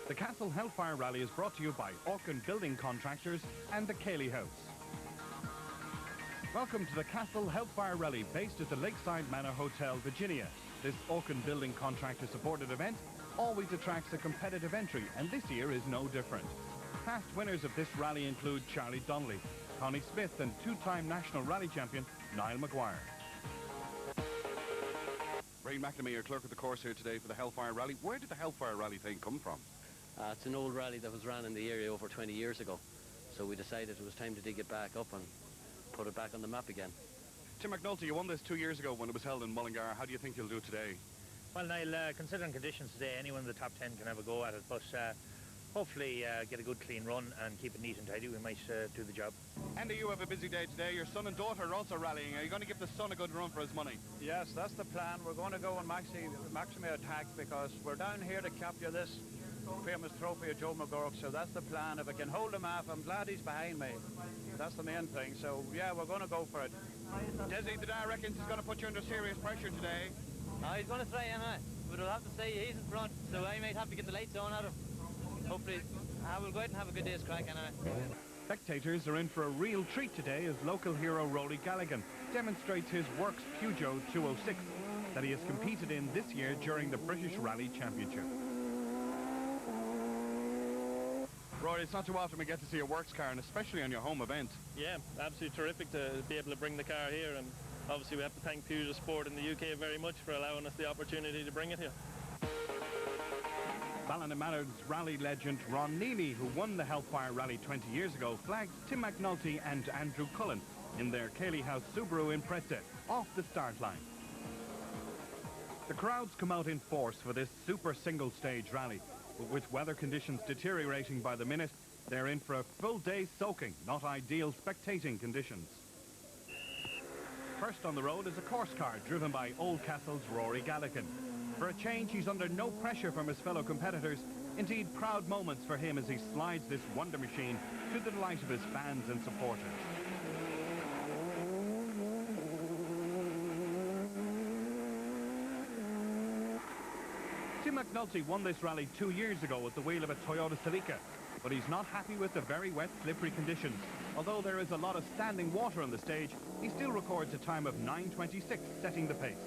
The Castle Hellfire Rally is brought to you by Orkin Building Contractors and the Cayley House. Welcome to the Castle Hellfire Rally, based at the Lakeside Manor Hotel, Virginia. This Orkin Building Contractor supported event always attracts a competitive entry, and this year is no different. Past winners of this rally include Charlie Donnelly, Connie Smith and two-time national rally champion Niall Maguire. Ray McNamee, your clerk of the course here today for the Hellfire Rally. Where did the Hellfire Rally thing come from? It's an old rally that was ran in the area over 20 years ago. So we decided it was time to dig it back up and put it back on the map again. Tim McNulty, you won this 2 years ago when it was held in Mullingar. How do you think you'll do today? Well, Niall, considering conditions today, anyone in the top 10 can have a go at it, but hopefully get a good clean run and keep it neat and tidy. We might do the job. Andy, you have a busy day today. Your son and daughter are also rallying. Are you going to give the son a good run for his money? Yes, that's the plan. We're going to go and maximum attack, because we're down here to capture this famous trophy of Joe McGurk, so that's the plan. If I can hold him off, I'm glad he's behind me. That's the main thing, so yeah, we're going to go for it. Desi, the guy reckons he's going to put you under serious pressure today. He's going to try, but I'll have to say he's in front, so I might have to get the lights on at him. Hopefully, we'll go out and have a good day's crack anyway. Spectators are in for a real treat today as local hero Rory Galligan demonstrates his Works Peugeot 206 that he has competed in this year during the British Rally Championship. Rory, it's not too often we get to see a works car, and especially on your home event. Yeah, absolutely terrific to be able to bring the car here, and obviously we have to thank Peugeot Sport in the UK very much for allowing us the opportunity to bring it here. Ballinamanard's rally legend Ron Neely, who won the Hellfire Rally 20 years ago, flags Tim McNulty and Andrew Cullen in their Cayley House Subaru Impreza off the start line. The crowds come out in force for this super single-stage rally, but with weather conditions deteriorating by the minute, they're in for a full day soaking, not ideal spectating conditions. First on the road is a course car driven by Oldcastle's Rory Galligan. For a change, he's under no pressure from his fellow competitors. Indeed, proud moments for him as he slides this wonder machine to the delight of his fans and supporters. Tim McNulty won this rally 2 years ago at the wheel of a Toyota Celica, but he's not happy with the very wet, slippery conditions. Although there is a lot of standing water on the stage, he still records a time of 9:26, setting the pace.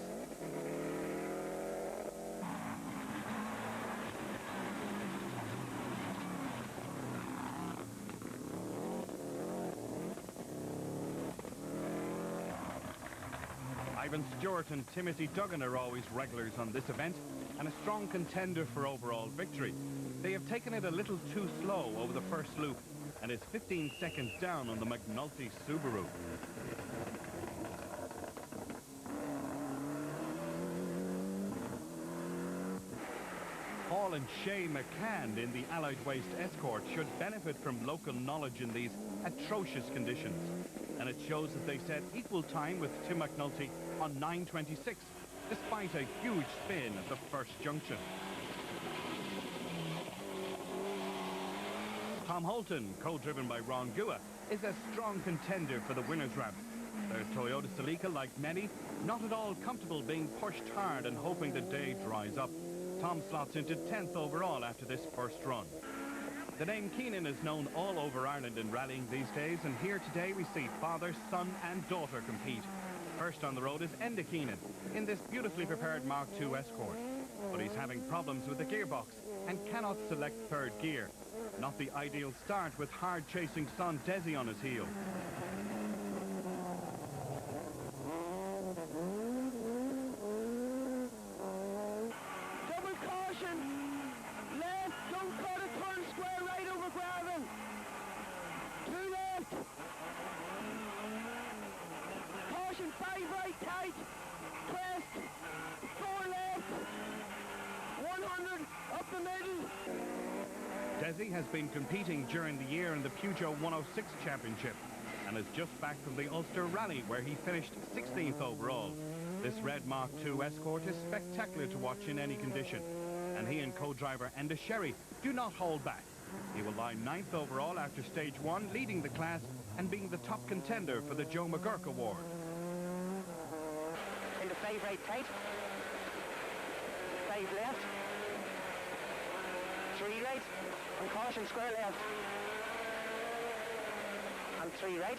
Ivan Stewart and Timothy Duggan are always regulars on this event and a strong contender for overall victory. They have taken it a little too slow over the first loop and is 15 seconds down on the McNulty Subaru. Paul and Shay McCann in the Allied Waste Escort should benefit from local knowledge in these atrocious conditions. And it shows that they set equal time with Tim McNulty on 9:26, despite a huge spin at the first junction. Tom Holton, co-driven by Ron Gua, is a strong contender for the winner's wrap. Their Toyota Celica, like many, not at all comfortable being pushed hard and hoping the day dries up. Tom slots into 10th overall after this first run. The name Keenan is known all over Ireland in rallying these days, and here today we see father, son and daughter compete. First on the road is Enda Keenan in this beautifully prepared Mark II Escort. But he's having problems with the gearbox and cannot select third gear. Not the ideal start with hard-chasing son Desi on his heels. Double caution! Left, don't cut a turn square right over gravel! Two left! Caution, 5 right tight! Crest! 4 left! 100 up the middle! Desi has been competing during the year in the Peugeot 106 Championship and is just back from the Ulster Rally where he finished 16th overall. This red Mark II Escort is spectacular to watch in any condition, and he and co-driver Enda Sherry do not hold back. He will lie 9th overall after stage 1, leading the class and being the top contender for the Joe McGurk Award. In the 5 right tight. 5 left. 3 right, and caution square left. And 3 right.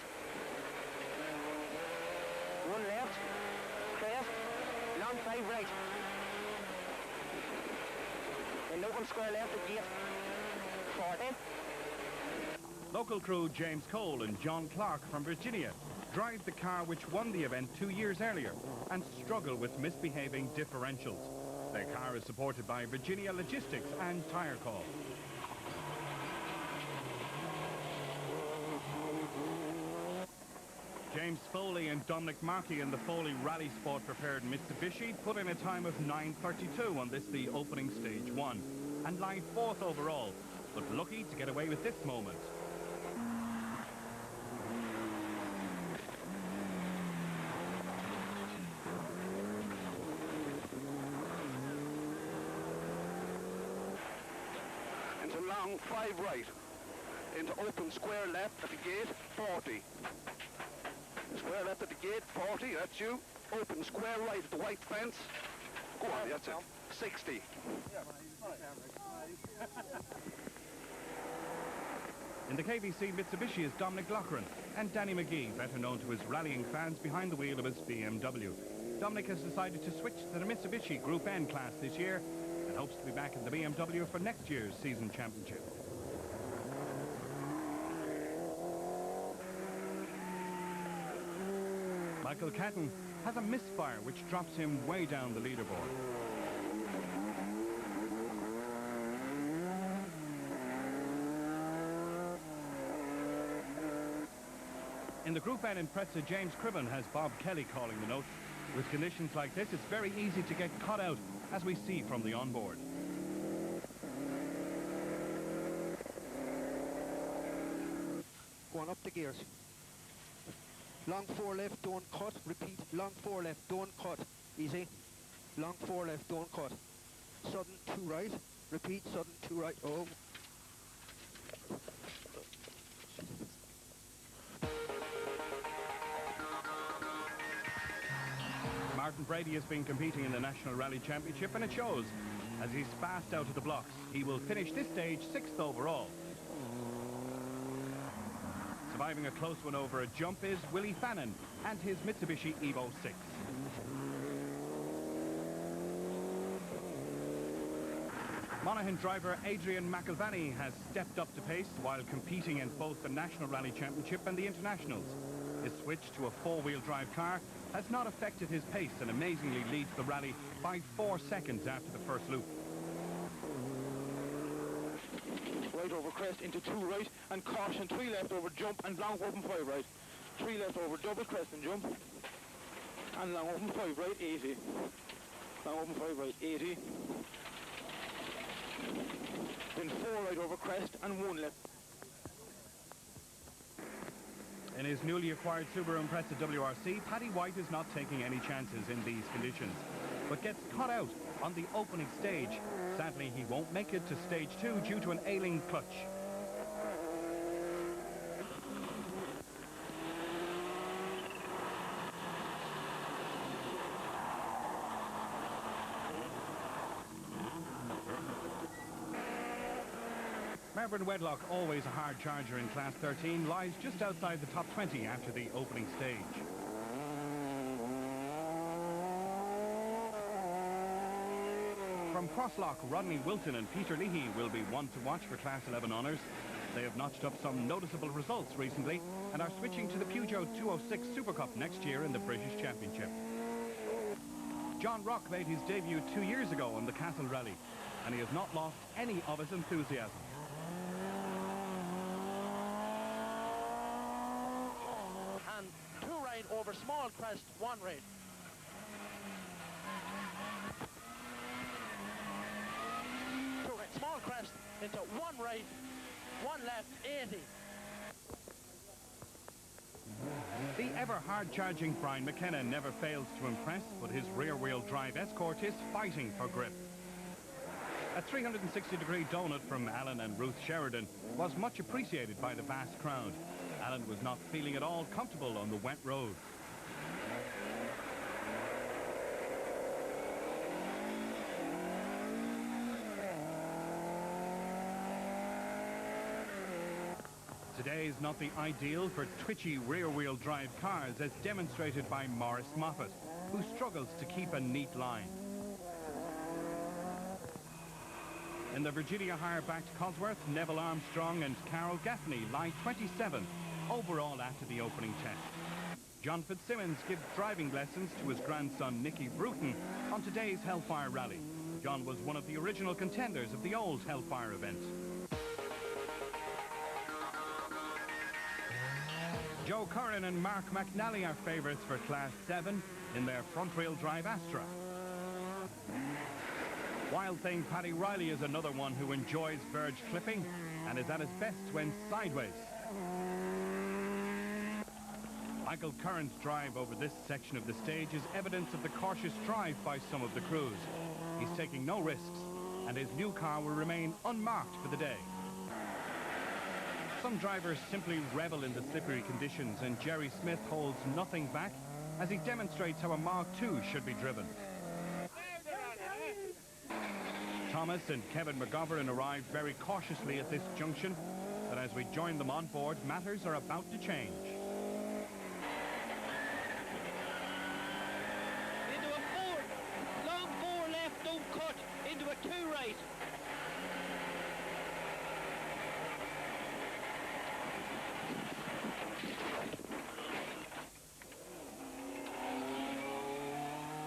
1 left, clear, long 5 right. And open square left at gate 40. Local crew James Cole and John Clark from Virginia drive the car which won the event 2 years earlier and struggle with misbehaving differentials. Their car is supported by Virginia Logistics and Tire Call. James Foley and Dominic Markey in the Foley Rally Sport prepared Mitsubishi put in a time of 9:32 on this, the opening stage 1, and lined 4th overall, but lucky to get away with this moment. Into long 5 right, into open square left at the gate 40. Square left at the gate 40, that's you. Open square right at the white fence. Go on, that's it. 60. In the KVC Mitsubishi is Dominic Loughran and Danny McGee, better known to his rallying fans behind the wheel of his BMW. Dominic has decided to switch to the Mitsubishi Group N class this year and hopes to be back in the BMW for next year's season championship. Michael Catton has a misfire which drops him way down the leaderboard. In the Group N Impreza, James Cribben has Bob Kelly calling the note. With conditions like this, it's very easy to get cut out, as we see from the onboard. Going up the gears. Long 4 left, don't cut. Repeat, long 4 left, don't cut. Easy. Long 4 left, don't cut. Sudden 2 right. Repeat, sudden 2 right. Oh. Martin Brady has been competing in the National Rally Championship, and it shows. As he's fast out of the blocks, he will finish this stage 6th overall. Surviving a close one over a jump is Willie Fannin and his Mitsubishi Evo 6. Monaghan driver Adrian McIlvany has stepped up to pace while competing in both the National Rally Championship and the Internationals. His switch to a 4-wheel drive car has not affected his pace and amazingly leads the rally by 4 seconds after the first loop. Right over crest into 2 right and caution 3 left over jump and long open 5 right. 3 left over double crest and jump and long open 5 right 80. Long open 5 right 80. Then 4 right over crest and 1 left. In his newly acquired Subaru Impreza WRC, Paddy White is not taking any chances in these conditions, but gets cut out on the opening stage. Sadly, he won't make it to stage 2 due to an ailing clutch. Melbourne Wedlock, always a hard charger in Class 13, lies just outside the top 20 after the opening stage. From Crosslock, Rodney Wilton and Peter Leahy will be one to watch for Class 11 honours. They have notched up some noticeable results recently and are switching to the Peugeot 206 Super Cup next year in the British Championship. John Rock made his debut 2 years ago on the Castle Rally, and he has not lost any of his enthusiasm. And 2 right over small crest, 1 right. 2 right, small crest into 1 right, 1 left, 80. The ever hard-charging Brian McKenna never fails to impress, but his rear-wheel drive Escort is fighting for grip. A 360-degree donut from Alan and Ruth Sheridan was much appreciated by the vast crowd. Alan was not feeling at all comfortable on the wet road. Today is not the ideal for twitchy rear-wheel drive cars, as demonstrated by Maurice Moffat, who struggles to keep a neat line. In the Virginia hire-backed Cosworth, Neville Armstrong and Carol Gaffney lie 27th overall after the opening test. John Fitzsimmons gives driving lessons to his grandson Nicky Bruton on today's Hellfire rally. John was one of the original contenders of the old Hellfire event. Joe Curran and Mark McNally are favourites for Class 7 in their front-wheel drive Astra. Wild Thing Paddy Riley is another one who enjoys verge flipping and is at his best when sideways. Michael Curran's drive over this section of the stage is evidence of the cautious drive by some of the crews. He's taking no risks, and his new car will remain unmarked for the day. Some drivers simply revel in the slippery conditions, and Jerry Smith holds nothing back as he demonstrates how a Mark II should be driven. Thomas and Kevin McGovern arrived very cautiously at this junction, but as we join them on board, matters are about to change. Into a 4, long 4 left, don't cut, into a 2 right.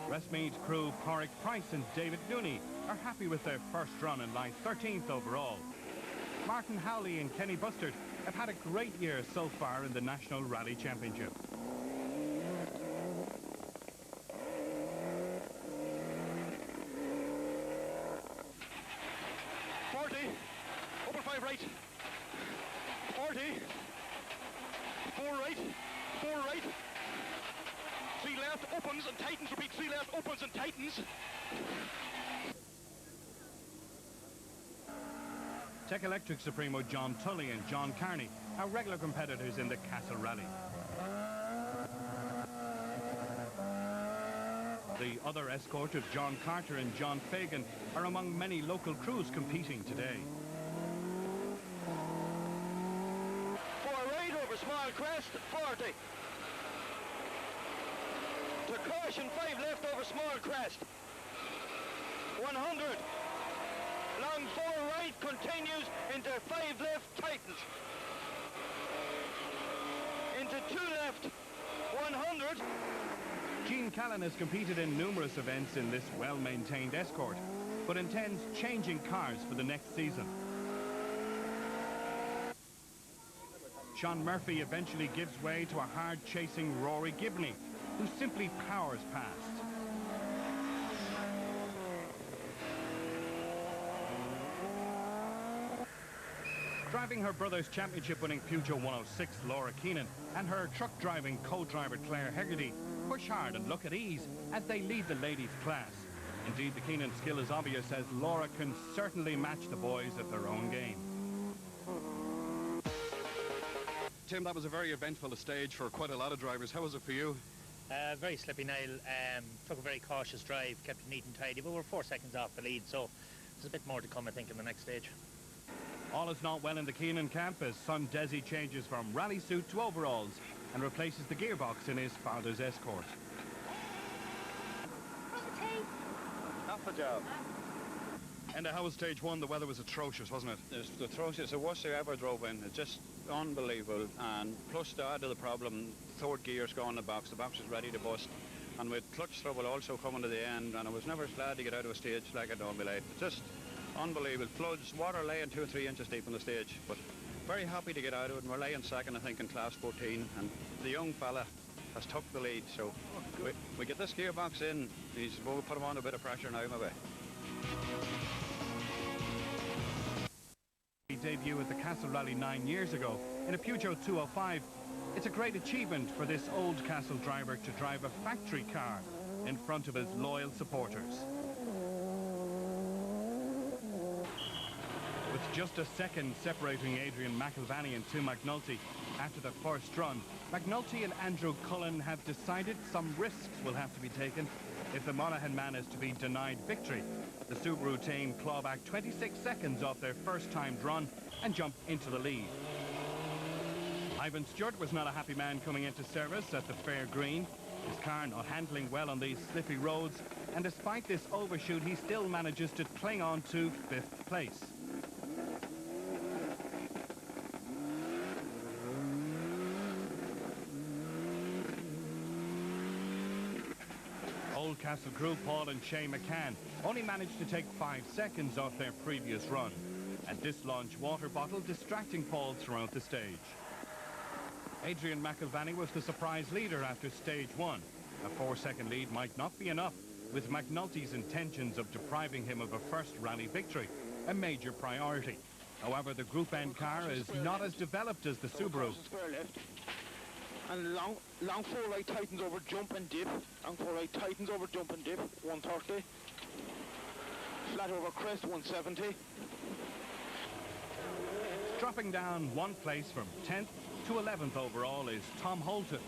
Westmead crew Porrick Price and David Nooney are happy with their first run and lie 13th overall. Martin Howley and Kenny Bustard have had a great year so far in the National Rally Championship. Open 5 right. 40. 4 right. 4 right. 3 left, opens and tightens. Repeat, 3 left, opens and tightens. Tech Electric Supremo John Tully and John Carney are regular competitors in the Castle Rally. The other escort of John Carter and John Fagan are among many local crews competing today. 4 right over small crest, 40. To caution, 5 left over small crest. 100. Long 4 right continues into 5 left, tightens. Into 2 left, 100. Gene Callan has competed in numerous events in this well-maintained escort, but intends changing cars for the next season. Sean Murphy eventually gives way to a hard-chasing Rory Gibney, who simply powers past. Driving her brother's championship-winning Peugeot 106, Laura Keenan, and her truck-driving co-driver Claire Hegarty push hard and look at ease as they lead the ladies' class. Indeed, the Keenan skill is obvious, as Laura can certainly match the boys at their own game. Tim, that was a very eventful stage for quite a lot of drivers. How was it for you? Very slippy, Niall. Took a very cautious drive, kept it neat and tidy, but we're 4 seconds off the lead, so there's a bit more to come, I think, in the next stage. All is not well in the Keenan camp as son Desi changes from rally suit to overalls and replaces the gearbox in his father's escort. Half a job. And how was stage 1? The weather was atrocious, wasn't it? It's atrocious. The worst I ever drove in. It's just unbelievable. And plus to add to the problem, third gear's gone in the box. The box is ready to bust. And with clutch trouble also coming to the end, and I was never glad to get out of a stage like I don't be late. It's just unbelievable. Floods, water laying 2 or 3 inches deep on the stage. But very happy to get out of it, and we're laying second, I think, in class 14. And the young fella has took the lead. So we get this gearbox in. We'll put him on a bit of pressure now, maybe. Debut at the Castle Rally 9 years ago in a Peugeot 205. It's a great achievement for this old Castle driver to drive a factory car in front of his loyal supporters. With just a second separating Adrian McIlvanney and Tim McNulty after the first run, McNulty and Andrew Cullen have decided some risks will have to be taken if the Monaghan man is to be denied victory. The Subaru team claw back 26 seconds off their first-timed run and jump into the lead. Ivan Stewart was not a happy man coming into service at the Fair Green. His car not handling well on these slippy roads, and despite this overshoot, he still manages to cling on to 5th place. Oldcastle crew Paul and Shay McCann only managed to take 5 seconds off their previous run, and dislodged water bottle distracting Paul throughout the stage. Adrian McIlvanney was the surprise leader after stage 1. A 4-second lead might not be enough, with McNulty's intentions of depriving him of a first rally victory a major priority. However, the Group N car is not as developed as the Subaru. And long 4 right tightens over jump and dip. Long 4 right tightens over jump and dip, 130. Flat over crest, 170. Dropping down 1 place from 10th to 11th overall is Tom Holton.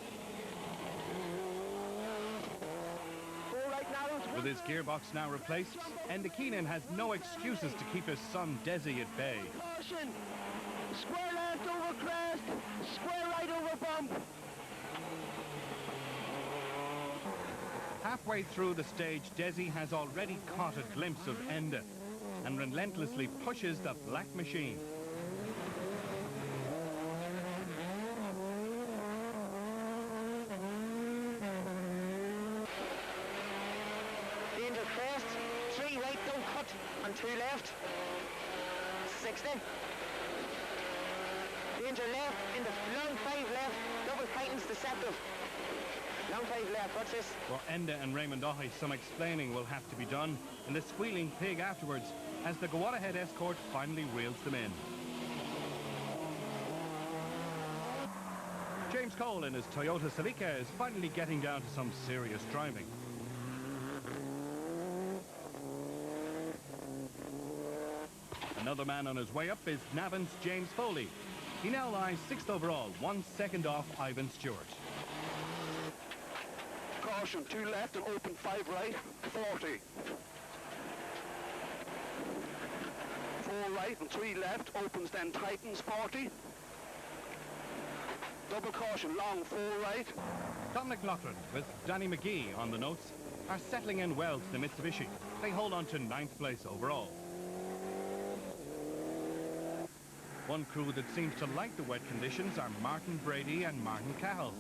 With his gearbox now replaced, Enda Keenan has no excuses to keep his son Desi at bay. Caution! Square left over crest, square right over bump. Halfway through the stage, Desi has already caught a glimpse of Enda and relentlessly pushes the black machine. Into crest, 3 right, don't cut, and 2 left. 60. Into left, in the long 5 left, double tightens deceptive. Long 5 left, what's this? For Enda and Raymond Ohi, some explaining will have to be done in the squealing pig afterwards as the go-on-ahead escort finally reels them in. James Cole in his Toyota Celica is finally getting down to some serious driving. Another man on his way up is Navan's James Foley. He now lies 6th overall, 1 second off Ivan Stewart. Caution, 2 left and open 5 right, 40. 4 right and 3 left, opens then tightens, 40. Double caution, long 4 right. Tom McLaughlin with Danny McGee on the notes are settling in well to the Mitsubishi. They hold on to 9th place overall. One crew that seems to like the wet conditions are Martin Brady and Martin Cahill.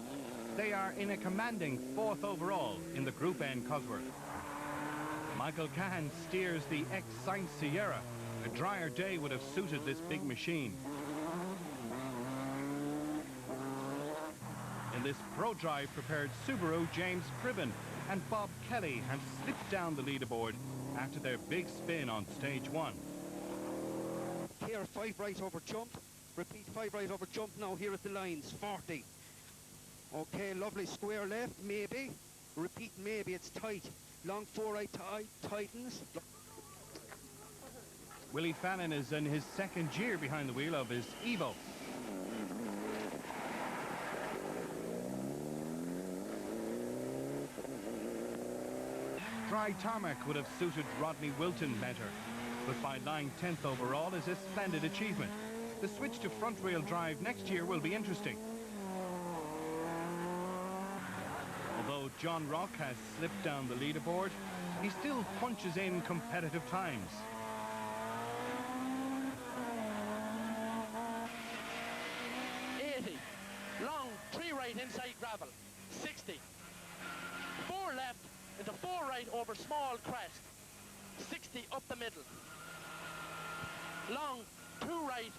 They are in a commanding 4th overall in the Group N Cosworth. Michael Cahan steers the ex-Saint Sierra. A drier day would have suited this big machine. In this pro-drive prepared Subaru, James Cribben and Bob Kelly have slipped down the leaderboard after their big spin on stage 1. Here, 5 right over jump. Repeat 5 right over jump now here at the lines, 40. Okay, lovely, square left, maybe. Repeat, maybe, it's tight. Long 4 right tightens. Willie Fannin is in his 2nd year behind the wheel of his Evo. Dry tarmac would have suited Rodney Wilton better, but by lying 10th overall is a splendid achievement. The switch to front-wheel drive next year will be interesting. Although John Rock has slipped down the leaderboard, he still punches in competitive times. Long 3 right inside gravel, 60. 4 left into 4 right over small crest, 60 up the middle. Long 2 right.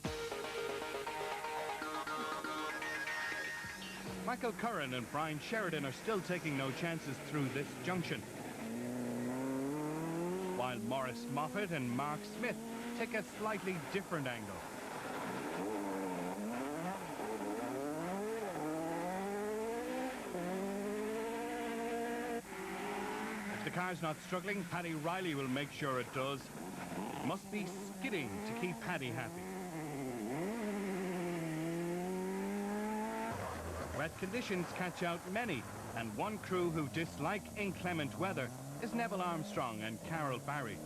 Michael Curran and Brian Sheridan are still taking no chances through this junction, while Morris Moffat and Mark Smith take a slightly different angle. If the car's not struggling, Paddy Riley will make sure it does. Must be skidding to keep Paddy happy. Wet conditions catch out many, and one crew who dislike inclement weather is Neville Armstrong and Carol Barry.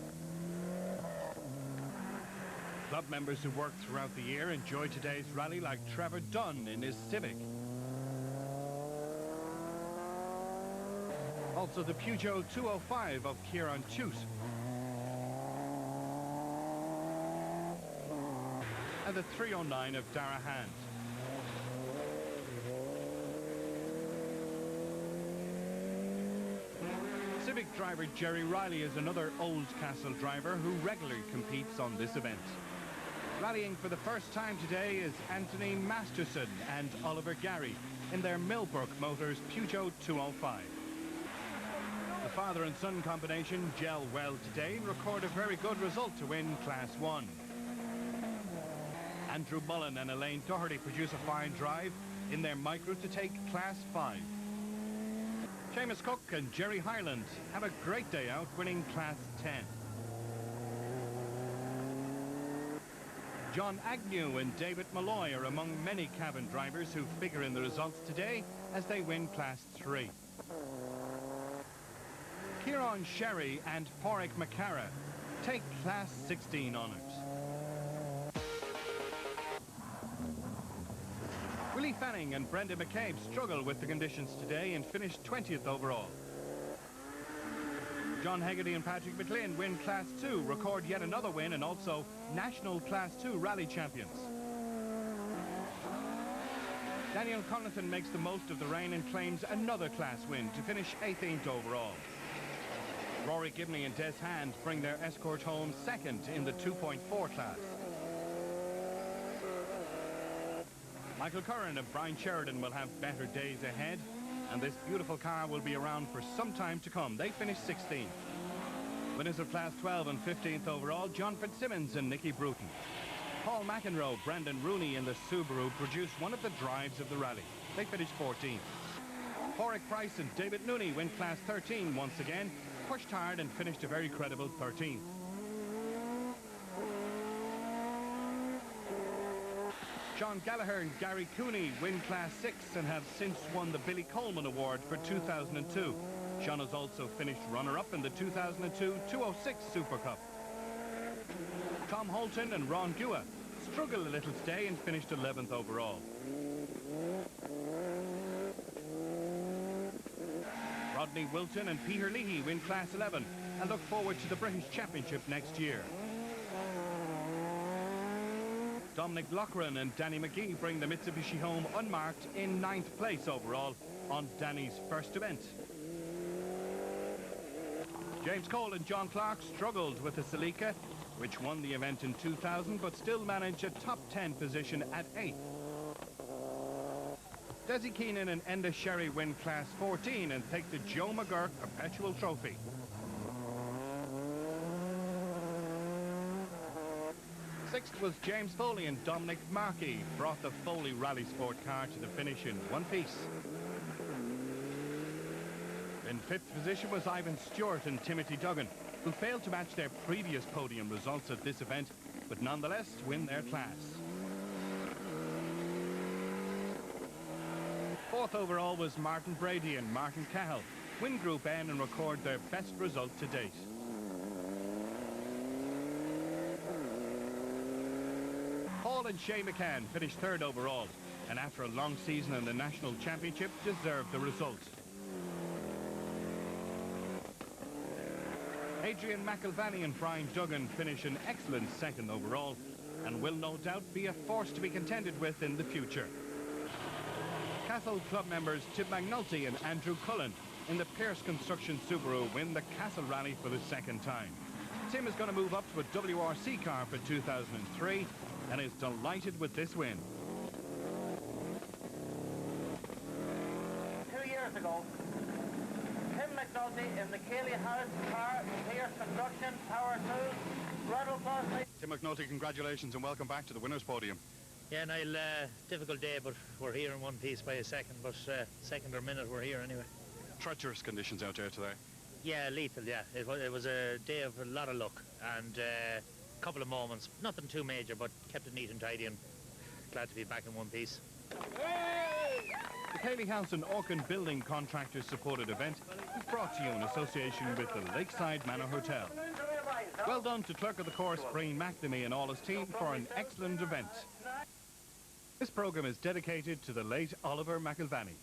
Club members who work throughout the year enjoy today's rally like Trevor Dunn in his Civic. Also the Peugeot 205 of Kieran Chute. And the 309 of Dara Hand. Civic driver Jerry Riley is another Oldcastle driver who regularly competes on this event. Rallying for the first time today is Anthony Masterson and Oliver Gary in their Millbrook Motors Peugeot 205. The father and son combination gel well today and record a very good result to win Class 1. Andrew Mullen and Elaine Doherty produce a fine drive in their Micro to take Class 5. Seamus Cook and Jerry Hyland have a great day out winning Class 10. John Agnew and David Malloy are among many cabin drivers who figure in the results today as they win Class 3. Kieran Sherry and Porrick McCara take Class 16 honours. Willie Fanning and Brenda McCabe struggle with the conditions today and finish 20th overall. John Hegarty and Patrick McLean win Class 2, record yet another win and also National Class 2 Rally Champions. Daniel Connaughton makes the most of the rain and claims another class win to finish 18th overall. Rory Gibney and Des Hand bring their escort home second in the 2.4 class. Michael Curran and Brian Sheridan will have better days ahead, and this beautiful car will be around for some time to come. They finished 16th. Winners of Class 12 and 15th overall, John Fitzsimmons and Nicky Bruton. Paul McEnroe, Brendan Rooney in the Subaru produced one of the drives of the rally. They finished 14th. Porrick Price and David Nooney win Class 13 once again, pushed hard and finished a very credible 13th. Sean Gallagher and Gary Cooney win Class 6 and have since won the Billy Coleman Award for 2002. Sean has also finished runner-up in the 2002 206 Super Cup. Tom Holton and Ron Gua struggled a little today and finished 11th overall. Rodney Wilton and Peter Leahy win Class 11 and look forward to the British Championship next year. Dominic Loughran and Danny McGee bring the Mitsubishi home unmarked in 9th place overall on Danny's first event. James Cole and John Clark struggled with the Celica, which won the event in 2000 but still managed a top 10 position at 8th. Desi Keenan and Enda Sherry win Class 14 and take the Joe McGurk Perpetual Trophy. Sixth was James Foley and Dominic Markey brought the Foley Rally Sport car to the finish in one piece. In 5th position was Ivan Stewart and Timothy Duggan, who failed to match their previous podium results at this event, but nonetheless win their class. 4th overall was Martin Brady and Martin Cahill, win Group N and record their best result to date. Paul and Shay McCann finished 3rd overall, and after a long season in the National Championship, deserved the result. Adrian McElvanny and Brian Duggan finish an excellent 2nd overall, and will no doubt be a force to be contended with in the future. Castle Club members Tim McNulty and Andrew Cullen in the Pierce Construction Subaru win the Castle Rally for the 2nd time. Tim is going to move up to a WRC car for 2003 and is delighted with this win. 2 years ago, Tim McNulty in the Cayley House car, Pierce Construction, Power 2, Ronald Crossley. Tim McNulty, congratulations and welcome back to the winner's podium. Yeah, Niall, difficult day, but we're here in one piece by a second, but second or minute we're here anyway. Treacherous conditions out there today. Yeah, lethal, yeah. It was a day of a lot of luck and a couple of moments. Nothing too major, but kept it neat and tidy and glad to be back in one piece. The Cayley House and Orkin Building Contractors supported event is brought to you in association with the Lakeside Manor Hotel. Well done to Clerk of the Course Brian McNamee and all his team for an excellent event. This programme is dedicated to the late Oliver McIlvany.